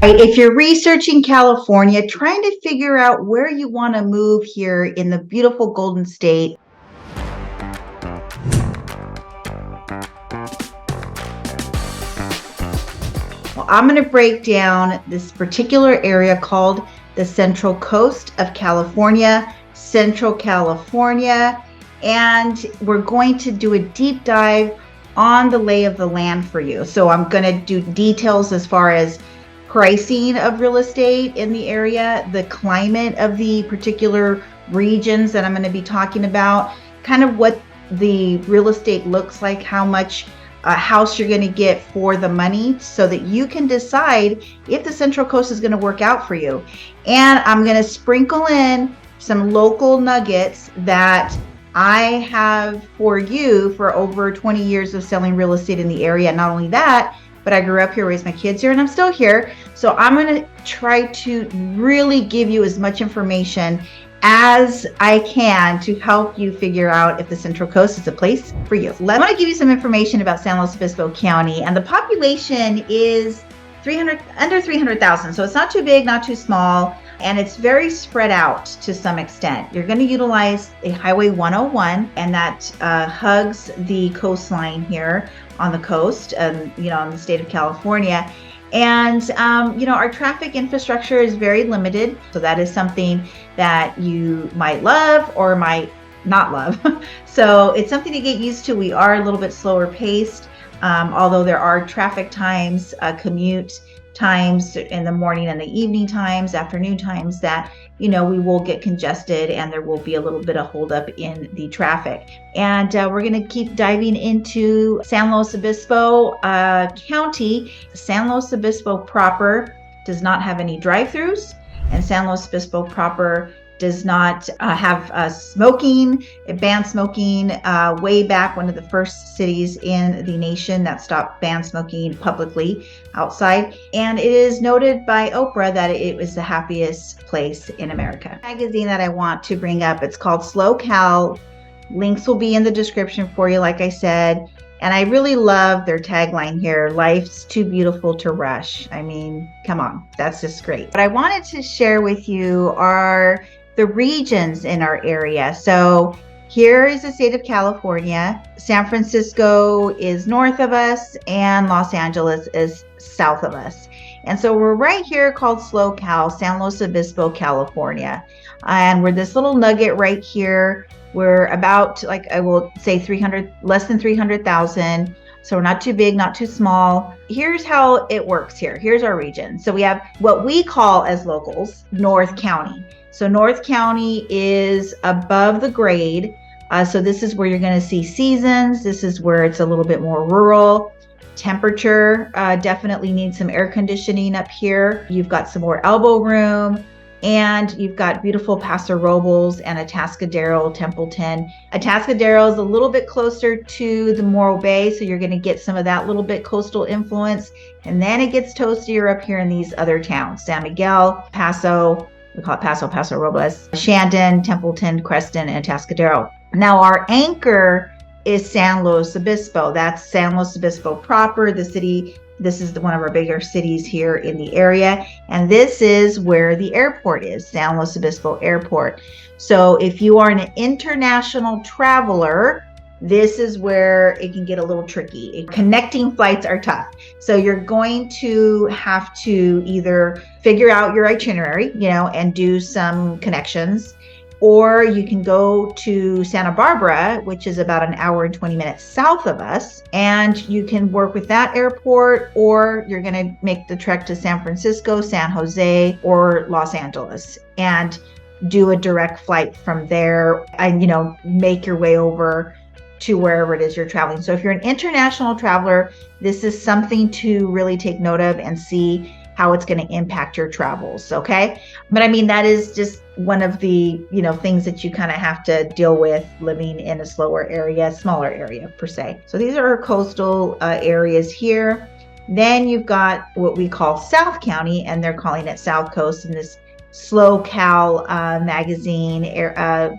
Right, if you're researching California, trying to figure out where you want to move here in the beautiful Golden State, well, I'm going to break down this particular area called the Central Coast of California, Central California, and we're going to do a deep dive on the lay of the land for you. So I'm going to do details as far as pricing of real estate in the area, the climate of the particular regions that I'm going to be talking about, kind of what the real estate looks like, how much a house you're going to get for the money, so that you can decide if the Central Coast is going to work out for you. And I'm going to sprinkle in some local nuggets that I have for you for over 20 years of selling real estate in the area. Not only that, but I grew up here, raised my kids here, and I'm still here. So I'm going to try to really give you as much information as I can to help you figure out if the Central Coast is a place for you. I want to give you some information about San Luis Obispo County, and the population is under 300,000. So it's not too big, not too small, and it's very spread out to some extent. You're going to utilize a Highway 101, and that hugs the coastline here on the coast, in the state of California. And, our traffic infrastructure is very limited. So that is something that you might love or might not love. So it's something to get used to. We are a little bit slower paced, although there are traffic times, commute times in the morning and the evening times, afternoon times that, we will get congested and there will be a little bit of holdup in the traffic. And we're going to keep diving into San Luis Obispo County. San Luis Obispo proper does not have any drive-throughs, and San Luis Obispo proper does not have smoking. It banned smoking way back, one of the first cities in the nation that stopped banned smoking publicly outside. And it is noted by Oprah that it was the happiest place in America. The magazine that I want to bring up, it's called Slow Cal. Links will be in the description for you, like I said. And I really love their tagline here, life's too beautiful to rush. I mean, come on, that's just great. What I wanted to share with you are the regions in our area. So here is the state of California. San Francisco is north of us and Los Angeles is south of us. And so we're right here called Slow Cal, San Luis Obispo, California. And we're this little nugget right here. We're about, like I will say, less than 300,000. So we're not too big, not too small. Here's how it works here. Here's our region. So we have what we call as locals, North County. So North County is above the grade. So this is where you're going to see seasons. This is where it's a little bit more rural. Temperature definitely needs some air conditioning up here. You've got some more elbow room. And you've got beautiful Paso Robles and Atascadero, Templeton. Atascadero is a little bit closer to the Morro Bay, so you're going to get some of that little bit coastal influence. And then it gets toastier up here in these other towns, San Miguel, Paso, we call it Paso Robles, Shandon, Templeton, Creston, and Atascadero. Now our anchor is San Luis Obispo. That's San Luis Obispo proper, the city. This is one of our bigger cities here in the area. And this is where the airport is, San Luis Obispo Airport. So if you are an international traveler, this is where it can get a little tricky. Connecting flights are tough. So you're going to have to either figure out your itinerary, and do some connections, or you can go to Santa Barbara, which is about an hour and 20 minutes south of us, and you can work with that airport, or you're going to make the trek to San Francisco, San Jose, or Los Angeles and do a direct flight from there and, make your way over to wherever it is you're traveling. So if you're an international traveler, this is something to really take note of and see how it's going to impact your travels. Okay. But I mean, that is just one of the, things that you kind of have to deal with living in a smaller area per se. So these are our coastal areas here. Then you've got what we call South County, and they're calling it South Coast in this Slow Cal magazine.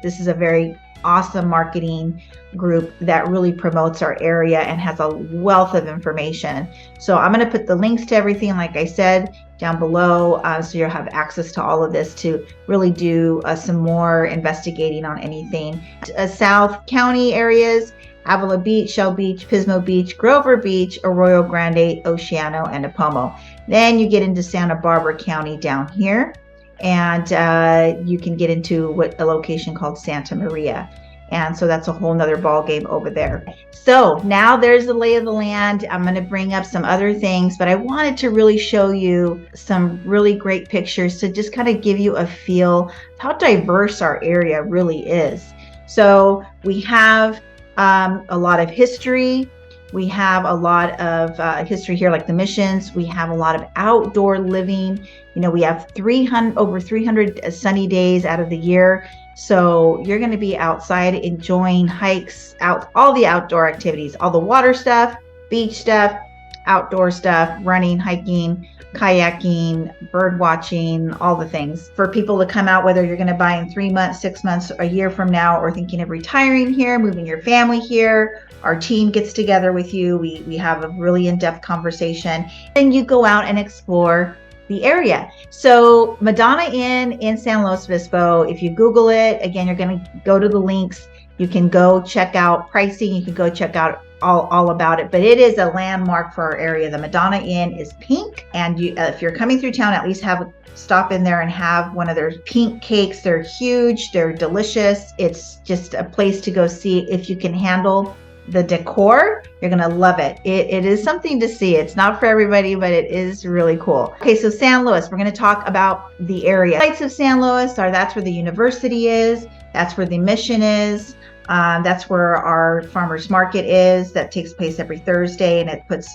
This is a very awesome marketing group that really promotes our area and has a wealth of information. So I'm going to put the links to everything, like I said, down below, so you'll have access to all of this to really do some more investigating on anything. South County areas: Avila Beach, Shell Beach, Pismo Beach, Grover Beach, Arroyo Grande, Oceano, and Apomo. Then you get into Santa Barbara County down here, and you can get into a location called Santa Maria. And so that's a whole nother ball game over there. So now there's the lay of the land. I'm going to bring up some other things, but I wanted to really show you some really great pictures to just kind of give you a feel of how diverse our area really is. So we have a lot of history. We have a lot of history here, like the missions. We have a lot of outdoor living. You know, we have over 300 sunny days out of the year. So you're going to be outside enjoying hikes, all the outdoor activities, all the water stuff, beach stuff, outdoor stuff, running, hiking, kayaking, bird watching, all the things for people to come out, whether you're going to buy in 3 months, 6 months, a year from now, or thinking of retiring here, moving your family here. Our team gets together with you. We have a really in-depth conversation. Then you go out and explore the area. So Madonna Inn in San Luis Obispo, if you Google it, again, you're going to go to the links. You can go check out pricing. You can go check out all about it, but it is a landmark for our area. The Madonna Inn is pink, and if you're coming through town, at least stop in there and have one of their pink cakes. They're huge, they're delicious. It's just a place to go see. If you can handle the decor, you're gonna love it. It is something to see. It's not for everybody, but it is really cool. Okay, so San Luis, we're gonna talk about the area. Sites of San Luis that's where the university is, that's where the mission is. That's where our farmers market is. That takes place every Thursday, and it puts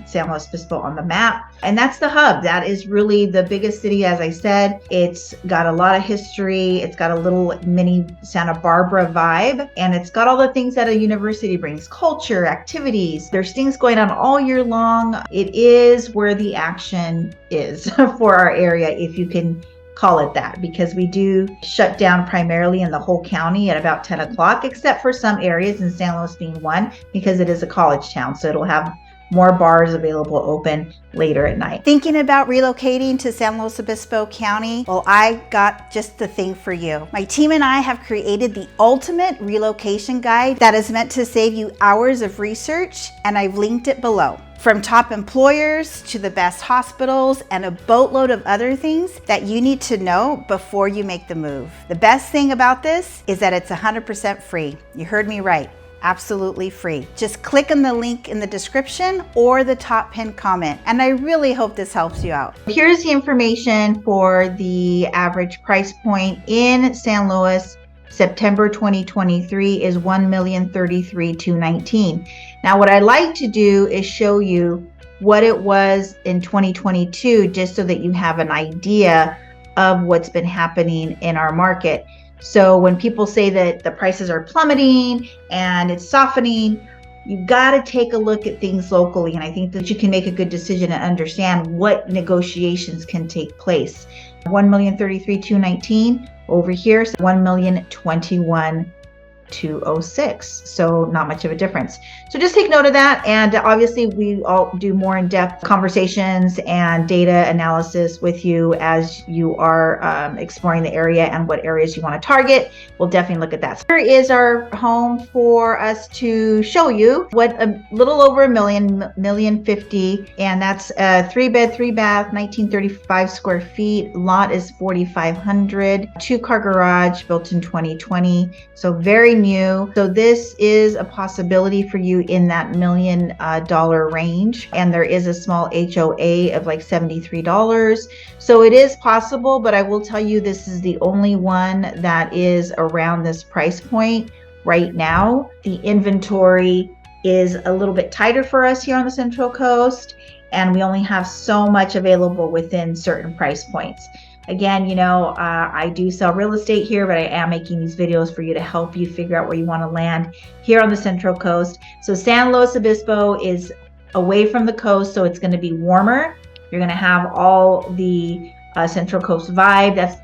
San Luis Obispo on the map. And that's the hub. That is really the biggest city, as I said. It's got a lot of history. It's got a little mini Santa Barbara vibe, and it's got all the things that a university brings: culture, activities. There's things going on all year long. It is where the action is for our area, if you can call it that, because we do shut down primarily in the whole county at about 10 o'clock, except for some areas, in San Luis being one, because it is a college town. So it'll have more bars available open later at night. Thinking about relocating to San Luis Obispo County? Well, I got just the thing for you. My team and I have created the ultimate relocation guide that is meant to save you hours of research, and I've linked it below. From top employers to the best hospitals and a boatload of other things that you need to know before you make the move. The best thing about this is that it's 100% free. You heard me right. Absolutely free. Just click on the link in the description or the top pinned comment, and I really hope this helps you out. Here's the information for the average price point in San Luis. September 2023 is $1,033,219. Now, what I like to do is show you what it was in 2022, just so that you have an idea of what's been happening in our market. So when people say that the prices are plummeting and it's softening, you got to take a look at things locally. And I think that you can make a good decision and understand what negotiations can take place. $1,033,219 over here, so $1,021,206. So not much of a difference. So just take note of that. And obviously we all do more in-depth conversations and data analysis with you as you are exploring the area and what areas you want to target. We'll definitely look at that. So here is our home for us to show you what a little over $1,050,050, and that's a 3-bed, 3-bath, 1935 square feet. Lot is 4,500. 2-car garage built in 2020. So very new. So this is a possibility for you in that $1 million range. And there is a small HOA of like $73. So it is possible, but I will tell you, this is the only one that is around this price point right now. The inventory is a little bit tighter for us here on the Central Coast, and we only have so much available within certain price points. Again, you know, I do sell real estate here, but I am making these videos for you to help you figure out where you want to land here on the Central Coast. So San Luis Obispo is away from the coast, so it's going to be warmer. You're going to have all the Central Coast vibe. That's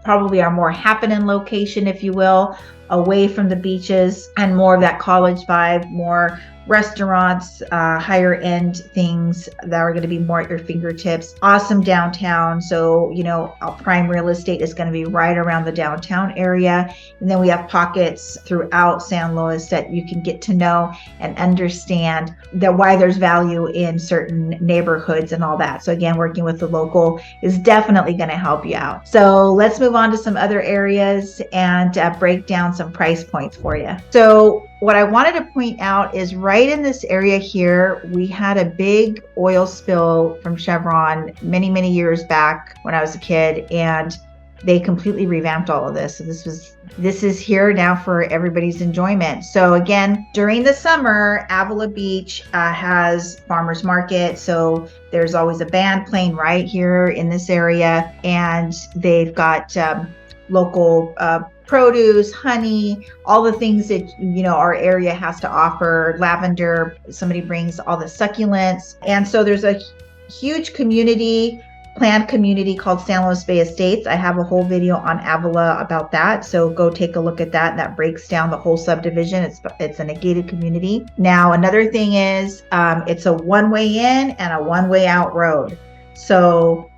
probably our more happening location, if you will. away from the beaches and more of that college vibe, more restaurants, higher end things that are going to be more at your fingertips. Awesome downtown. So, prime real estate is going to be right around the downtown area. And then we have pockets throughout San Luis that you can get to know and understand that why there's value in certain neighborhoods and all that. So again, working with the local is definitely going to help you out. So let's move on to some other areas and break down some price points for you. So what I wanted to point out is right in this area here, we had a big oil spill from Chevron many, many years back when I was a kid, and they completely revamped all of this. So this is here now for everybody's enjoyment. So again, during the summer, Avila Beach has farmers market. So there's always a band playing right here in this area, and they've got local produce, honey, all the things that our area has to offer. Lavender, somebody brings all the succulents. And so there's a huge planned community called San Luis Bay Estates. I have a whole video on Avila about that, so go take a look at that. And that breaks down the whole subdivision. It's a gated community. Now another thing is it's a one-way in and a one-way out road. So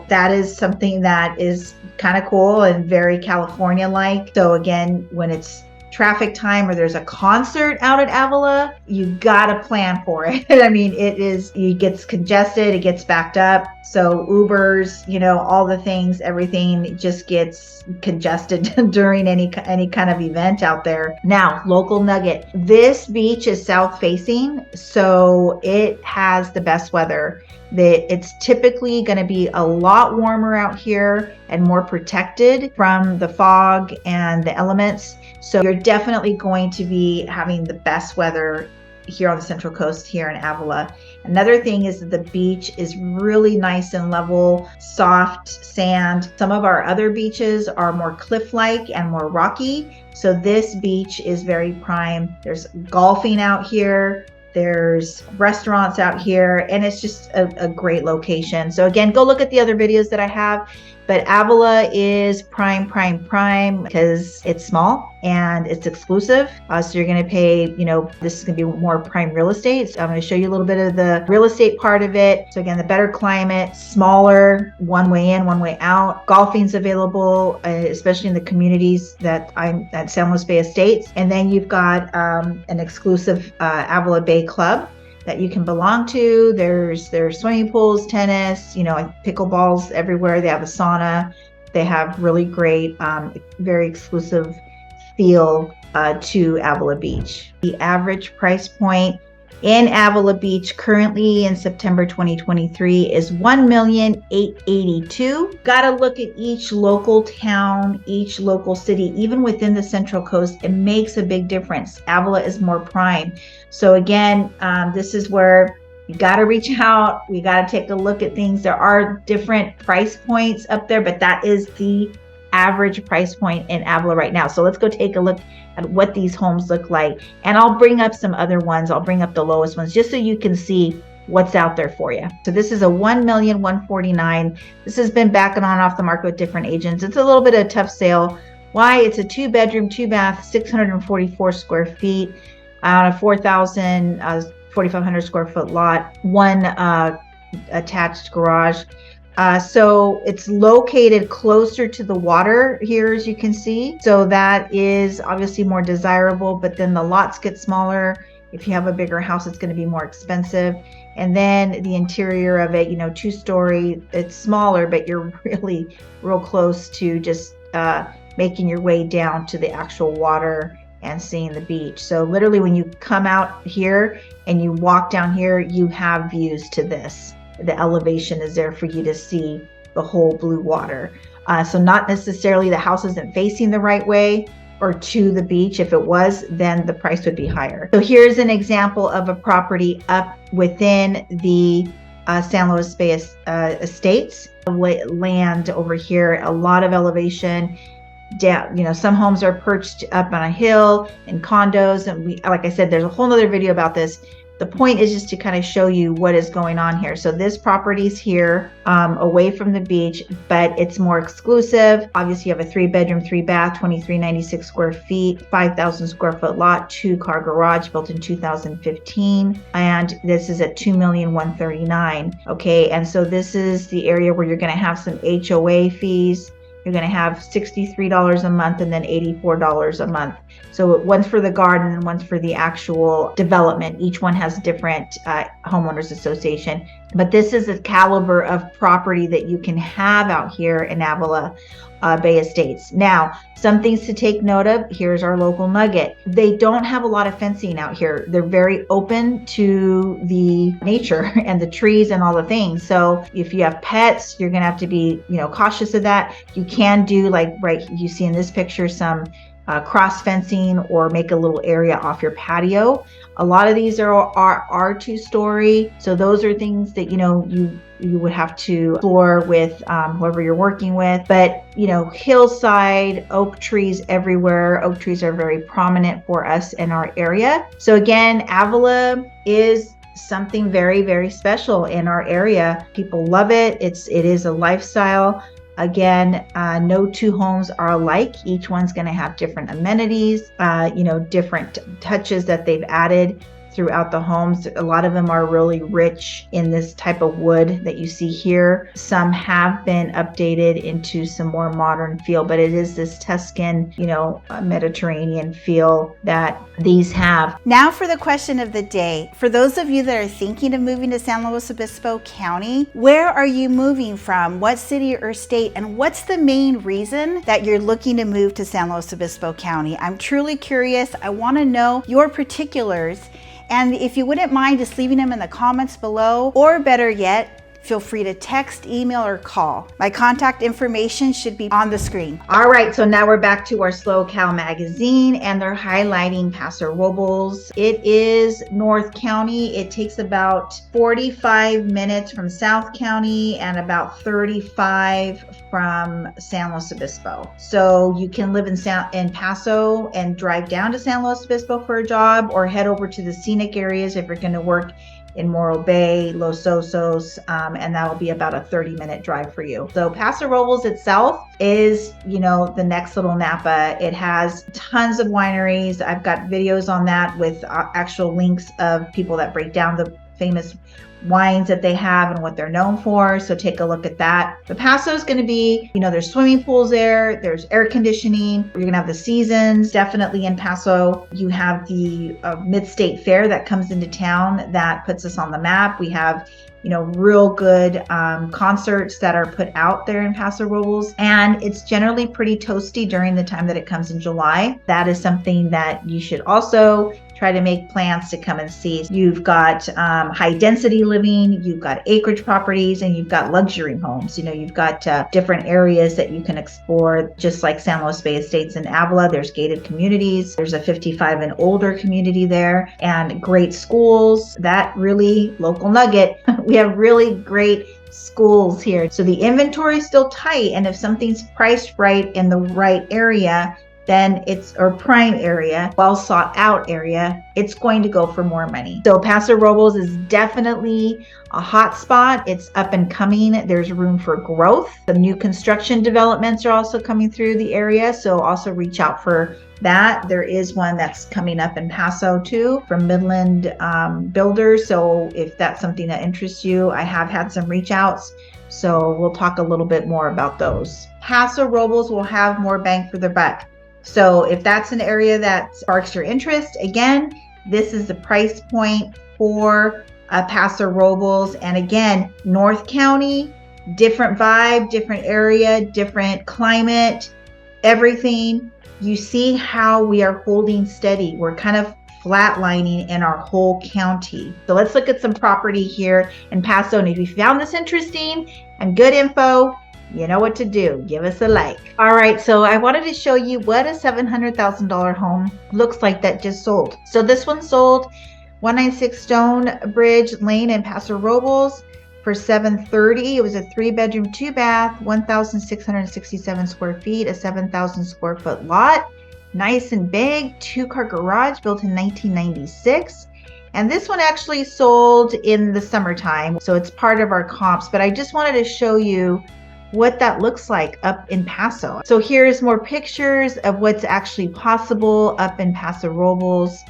that is something that is kind of cool and very California-like. So again, when it's traffic time or there's a concert out at Avila, you gotta plan for it. I mean, it gets congested, it gets backed up. So Ubers, all the things, everything just gets congested during any kind of event out there. Now, local nugget. This beach is south facing, so it has the best weather. It's typically going to be a lot warmer out here and more protected from the fog and the elements. So you're definitely going to be having the best weather here on the Central Coast here in Avila. Another thing is that the beach is really nice and level, soft sand. Some of our other beaches are more cliff-like and more rocky. So this beach is very prime. There's golfing out here. There's restaurants out here, and it's just a great location. So again, go look at the other videos that I have. But Avila is prime because it's small and it's exclusive. So you're going to pay, this is going to be more prime real estate. So I'm going to show you a little bit of the real estate part of it. So again, the better climate, smaller, one way in, one way out. Golfing's available, especially in the communities that I'm at San Luis Bay Estates. And then you've got an exclusive Avila Bay Club that you can belong to. There's swimming pools, tennis, pickleballs everywhere. They have a sauna. They have really great, very exclusive feel to Avila Beach. The average price point in Avila Beach currently in September 2023 is $1,882,000. Got to look at each local town, each local city, even within the Central Coast. It makes a big difference. Avila is more prime. So again, this is where you got to reach out. We got to take a look at things. There are different price points up there, but that is the average price point in Avila right now. So let's go take a look at what these homes look like. And I'll bring up some other ones. I'll bring up the lowest ones just so you can see what's out there for you. So this is a $1,149,000. This has been back and on off the market with different agents. It's a little bit of a tough sale. Why? It's a 2-bedroom, 2-bath, 644 square feet on a 4,500 square foot lot, one attached garage. So it's located closer to the water here, as you can see. So that is obviously more desirable, but then the lots get smaller. If you have a bigger house, it's going to be more expensive. And then the interior of it, 2-story, it's smaller, but you're really real close to just making your way down to the actual water and seeing the beach. So literally when you come out here and you walk down here, you have views to this. The elevation is there for you to see the whole blue water. So not necessarily the house isn't facing the right way or to the beach. If it was, then the price would be higher. So here's an example of a property up within the San Luis Bay Estates. Land over here, a lot of elevation. Down, some homes are perched up on a hill in condos, and like I said, there's a whole nother video about this. the point is just to kind of show you what is going on here. So this property's here away from the beach, but it's more exclusive. Obviously, you have a 3-bedroom, 3-bath, 2396 square feet, 5,000 square foot lot, 2-car garage built in 2015. And this is at $2,139,000. Okay, and so this is the area where you're going to have some HOA fees. You're going to have $63 a month and then $84 a month. So one's for the garden and one's for the actual development. Each one has different homeowners association. But this is the caliber of property that you can have out here in Avila Bay Estates. Now, some things to take note of. Here's our local nugget. They don't have a lot of fencing out here. They're very open to the nature and the trees and all the things. So if you have pets, you're going to have to be, cautious of that. You can do, like right, you see in this picture, some cross fencing or make a little area off your patio. A lot of these are 2-story. So those are things that, you would have to explore with whoever you're working with. But, hillside, oak trees everywhere. Oak trees are very prominent for us in our area. So again, Avila is something very, very special in our area. People love it. It is a lifestyle. Again, no two homes are alike. Each one's going to have different amenities, different touches that they've added throughout the homes. A lot of them are really rich in this type of wood that you see here. Some have been updated into some more modern feel, but it is this Tuscan, Mediterranean feel that these have. Now for the question of the day. For those of you that are thinking of moving to San Luis Obispo County, where are you moving from? What city or state? And what's the main reason that you're looking to move to San Luis Obispo County? I'm truly curious. I want to know your particulars. And if you wouldn't mind just leaving them in the comments below, or better yet, feel free to text, email, or call. My contact information should be on the screen. All right, so now we're back to our Slow Cal magazine, and they're highlighting Paso Robles. It is North County. It takes about 45 minutes from South County and about 35 from San Luis Obispo. So you can live in Paso and drive down to San Luis Obispo for a job, or head over to the scenic areas if you're going to work in Morro Bay, Los Osos, and that will be about a 30-minute drive for you. So Paso Robles itself is, the next little Napa. It has tons of wineries. I've got videos on that with actual links of people that break down the famous wines that they have and what they're known for. So take a look at that. But Paso is going to be, there's swimming pools there. There's air conditioning. You're going to have the seasons definitely in Paso. You have the Mid-State Fair that comes into town that puts us on the map. We have real good concerts that are put out there in Paso Robles, and it's generally pretty toasty during the time that it comes in July. That is something that you should also try to make plans to come and see. You've got high density living, you've got acreage properties, and you've got luxury homes. You've got different areas that you can explore, just like San Luis Bay Estates in Avila. There's gated communities. There's a 55 and older community there, and great schools. That really local nugget. We have really great schools here. So the inventory is still tight, and if something's priced right in the right area, then or prime area, well sought out area, it's going to go for more money. So Paso Robles is definitely a hot spot. It's up and coming. There's room for growth. The new construction developments are also coming through the area, so also reach out for that. There is one that's coming up in Paso too from Midland Builders. So if that's something that interests you, I have had some reach outs. So we'll talk a little bit more about those. Paso Robles will have more bang for their buck. So if that's an area that sparks your interest, again, this is the price point for Paso Robles. And again, North County, different vibe, different area, different climate, everything. You see how we are holding steady. We're kind of flatlining in our whole county. So let's look at some property here in Paso. And if you found this interesting and good info, you know what to do. Give us a like. All right, so I wanted to show you what a $700,000 home looks like that just sold. So this one sold 196 Stone Bridge Lane in Paso Robles for $730,000. It was a 3-bedroom, 2-bath, 1,667 square feet, a 7,000 square foot lot. Nice and big, 2-car garage built in 1996. And this one actually sold in the summertime, so it's part of our comps, but I just wanted to show you what that looks like up in Paso. So here's more pictures of what's actually possible up in Paso Robles.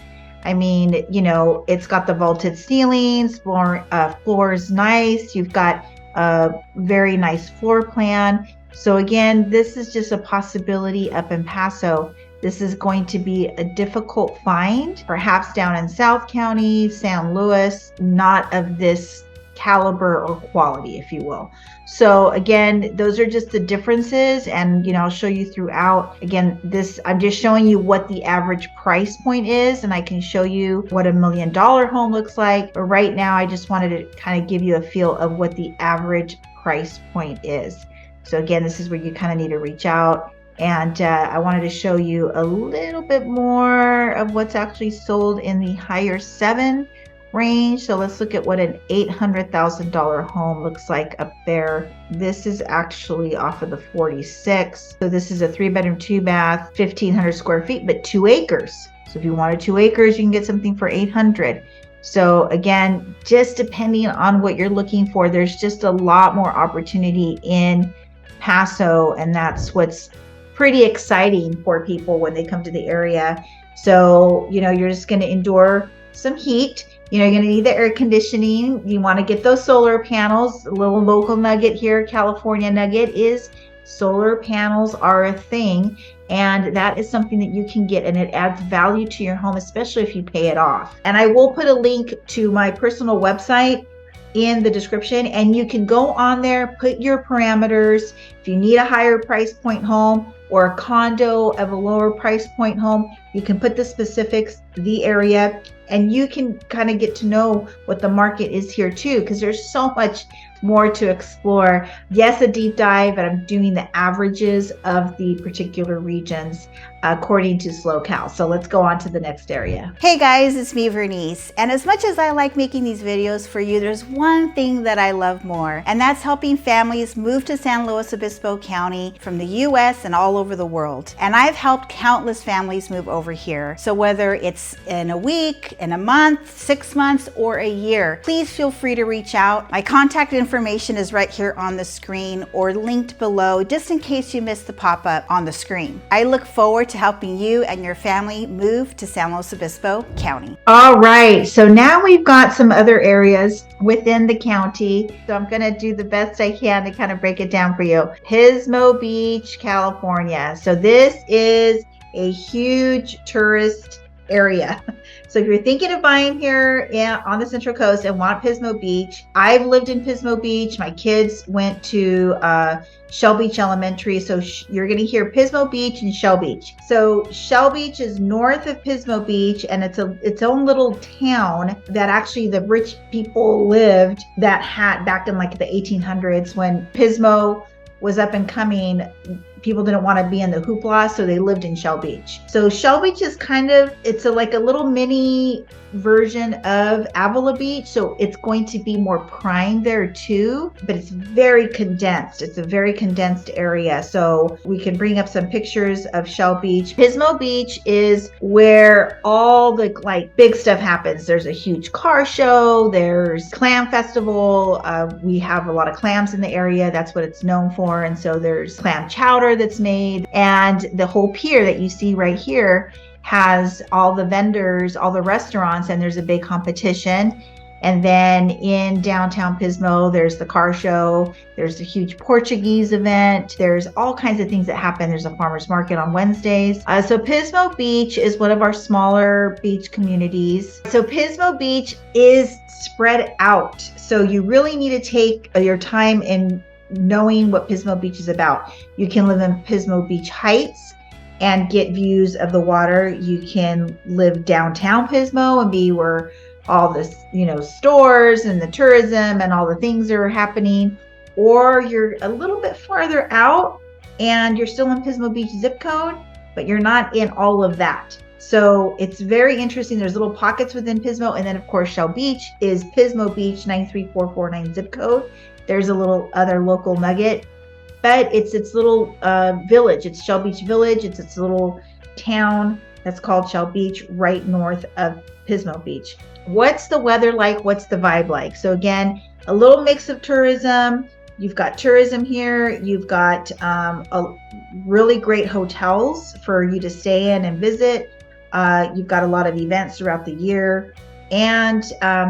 I mean, you know, it's got the vaulted ceilings, floor's nice. You've got a very nice floor plan. So again, this is just a possibility up in Paso. This is going to be a difficult find, perhaps down in South County, San Luis, not of this caliber or quality, if you will. So again, those are just the differences, and you know, I'll show you throughout. Again, this, I'm just showing you what the average price point is, and I can show you what $1 million home looks like. But right now, I just wanted to kind of give you a feel of what the average price point is. So again, this is where you kind of need to reach out. And I wanted to show you a little bit more of what's actually sold in the higher 7 range. So let's look at what an $800,000 home looks like up there. This is actually off of the 46. So this is a 3-bedroom, 2-bath, 1,500 square feet, but 2 acres. So if you wanted 2 acres, you can get something for 800. So again, just depending on what you're looking for, there's just a lot more opportunity in Paso, and that's what's pretty exciting for people when they come to the area. So, you know, you're just going to endure some heat. You know, you're going to need the air conditioning. You want to get those solar panels. A little local nugget here, California nugget, is solar panels are a thing. And that is something that you can get, and it adds value to your home, especially if you pay it off. And I will put a link to my personal website in the description, and you can go on there, put your parameters. If you need a higher price point home or a condo of a lower price point home, you can put the specifics, the area, and you can kind of get to know what the market is here too, because there's so much more to explore. Yes, a deep dive, and I'm doing the averages of the particular regions according to SlowCal. So let's go on to the next area. Hey guys, it's me, Vernice. And as much as I like making these videos for you, there's one thing that I love more, and that's helping families move to San Luis Obispo County from the US and all over the world. And I've helped countless families move over here. So whether it's in a week, in a month, 6 months, or a year, please feel free to reach out. My contact information is right here on the screen or linked below, just in case you missed the pop-up on the screen. I look forward to helping you and your family move to San Luis Obispo County. All right, so now we've got some other areas within the county. So I'm gonna do the best I can to kind of break it down for you. Pismo Beach, California. So this is a huge tourist area. So if you're thinking of buying here on the Central Coast and want Pismo Beach, I've lived in Pismo Beach. My kids went to Shell Beach Elementary. So you're going to hear Pismo Beach and Shell Beach. So Shell Beach is north of Pismo Beach, and it's its own little town that actually the rich people lived that had back in like the 1800s when Pismo was up and coming. People didn't want to be in the hoopla, so they lived in Shell Beach. So Shell Beach is kind of, it's like a little mini version of Avila Beach. So it's going to be more prime there too, but it's very condensed. It's a very condensed area. So we can bring up some pictures of Shell Beach. Pismo Beach is where all the like big stuff happens. There's a huge car show. There's clam festival. We have a lot of clams in the area. That's what it's known for. And so there's clam chowder that's made, and the whole pier that you see right here has all the vendors, all the restaurants, and there's a big competition. And then in downtown Pismo, there's the car show, there's a huge Portuguese event, there's all kinds of things that happen. There's a farmer's market on Wednesdays. So Pismo Beach is one of our smaller beach communities. So Pismo Beach is spread out. So you really need to take your time in knowing what Pismo Beach is about. You can live in Pismo Beach Heights and get views of the water. You can live downtown Pismo and be where all this, stores and the tourism and all the things are happening. Or you're a little bit farther out and you're still in Pismo Beach zip code, but you're not in all of that. So it's very interesting. There's little pockets within Pismo. And then of course, Shell Beach is Pismo Beach 93449 zip code. There's a little other local nugget, but it's its little village. It's Shell Beach Village. It's its little town that's called Shell Beach, right north of Pismo Beach. What's the weather like? What's the vibe like? So again, a little mix of tourism. You've got tourism here. You've got a really great hotels for you to stay in and visit. You've got a lot of events throughout the year. And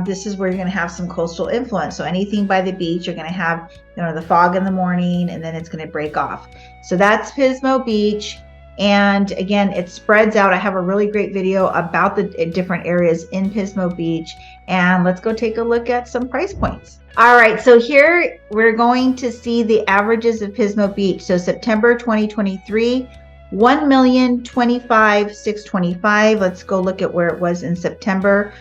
this is where you're going to have some coastal influence. So anything by the beach, you're going to have, the fog in the morning, and then it's going to break off. So that's Pismo Beach. And again, it spreads out. I have a really great video about the different areas in Pismo Beach. And let's go take a look at some price points. All right, so here we're going to see the averages of Pismo Beach. So September 2023, $1,025,625. Let's go look at where it was in September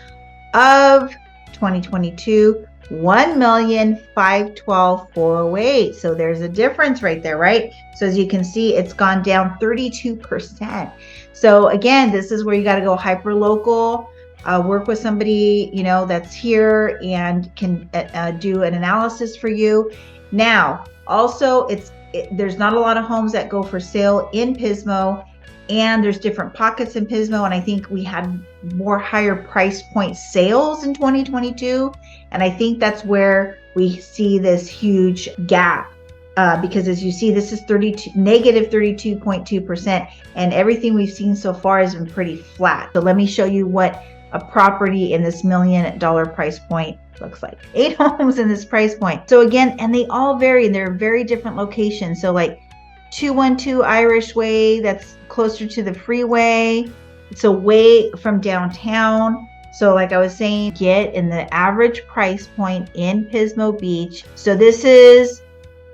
of 2022. $1,512,408. So there's a difference right there, right? So as you can see, it's gone down 32%. So again, this is where you got to go hyper local, work with somebody, that's here and can do an analysis for you. Now, also there's not a lot of homes that go for sale in Pismo, and there's different pockets in Pismo. And I think we had more higher price point sales in 2022. And I think that's where we see this huge gap. Because as you see, this is negative 32.2%. And everything we've seen so far has been pretty flat. So let me show you what a property in this $1 million price point looks like. 8 homes in this price point. So again, and they all vary, and they're very different locations. So like 212 Irish Way, that's closer to the freeway. It's away from downtown. So like I was saying, get in the average price point in Pismo Beach. So this is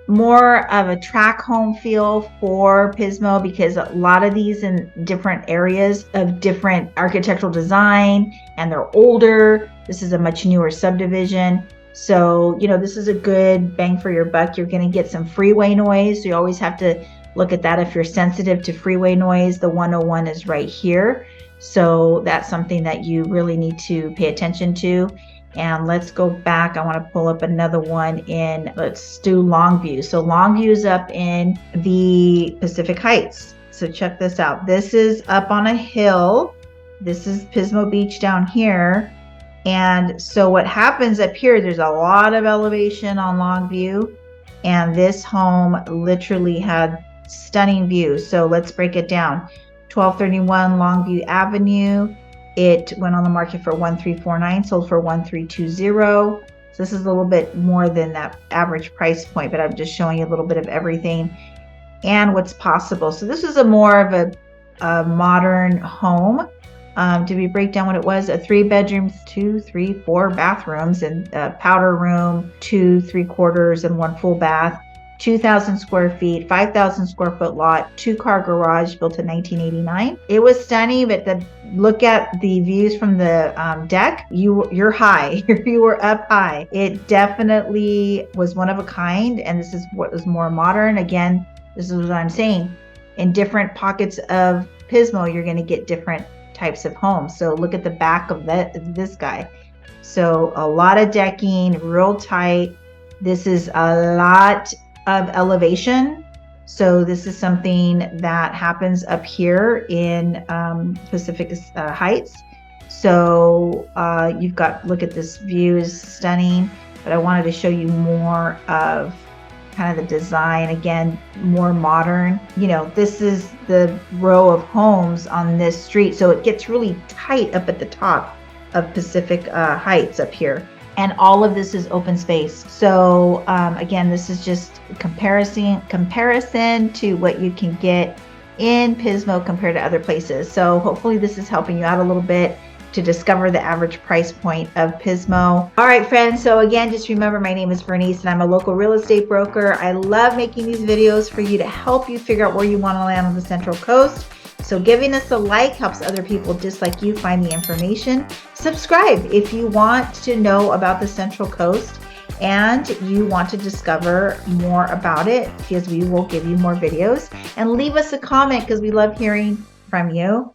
more of a track home feel for Pismo, because a lot of these in different areas of different architectural design, and they're older. This is a much newer subdivision. So, this is a good bang for your buck. You're going to get some freeway noise. So you always have to look at that if you're sensitive to freeway noise. The 101 is right here. So that's something that you really need to pay attention to. And let's go back. I want to pull up another one let's do Longview. So Longview is up in the Pacific Heights. So check this out. This is up on a hill. This is Pismo Beach down here. And so what happens up here, there's a lot of elevation on Longview. And this home literally had stunning views. So let's break it down. 1231 Longview Avenue. It went on the market for $1,349, sold for $1,320. So this is a little bit more than that average price point, but I'm just showing you a little bit of everything and what's possible. So this is a more of a modern home. Did we break down what it was? A 3 bedrooms, 2, 3, 4 bathrooms, and a powder room, 2 3/4 and 1 full bath. 2,000 square feet, 5,000 square foot lot, 2-car garage, built in 1989. It was stunning, but look at the views from the deck. You're high. You were up high. It definitely was one of a kind, and this is what was more modern. Again, this is what I'm saying. In different pockets of Pismo, you're going to get different types of homes. So look at the back of this guy. So a lot of decking, real tight. This is a lot of elevation. So this is something that happens up here in Pacific Heights. So you've got, look at this view is stunning, but I wanted to show you more of kind of the design, again, more modern. This is the row of homes on this street. So it gets really tight up at the top of Pacific Heights up here. And all of this is open space. So again, this is just comparison to what you can get in Pismo compared to other places. So hopefully this is helping you out a little bit to discover the average price point of Pismo. All right, friends. So again, just remember, my name is Bernice and I'm a local real estate broker. I love making these videos for you to help you figure out where you want to land on the Central Coast. So giving us a like helps other people just like you find the information. Subscribe if you want to know about the Central Coast and you want to discover more about it, because we will give you more videos. And leave us a comment, because we love hearing from you.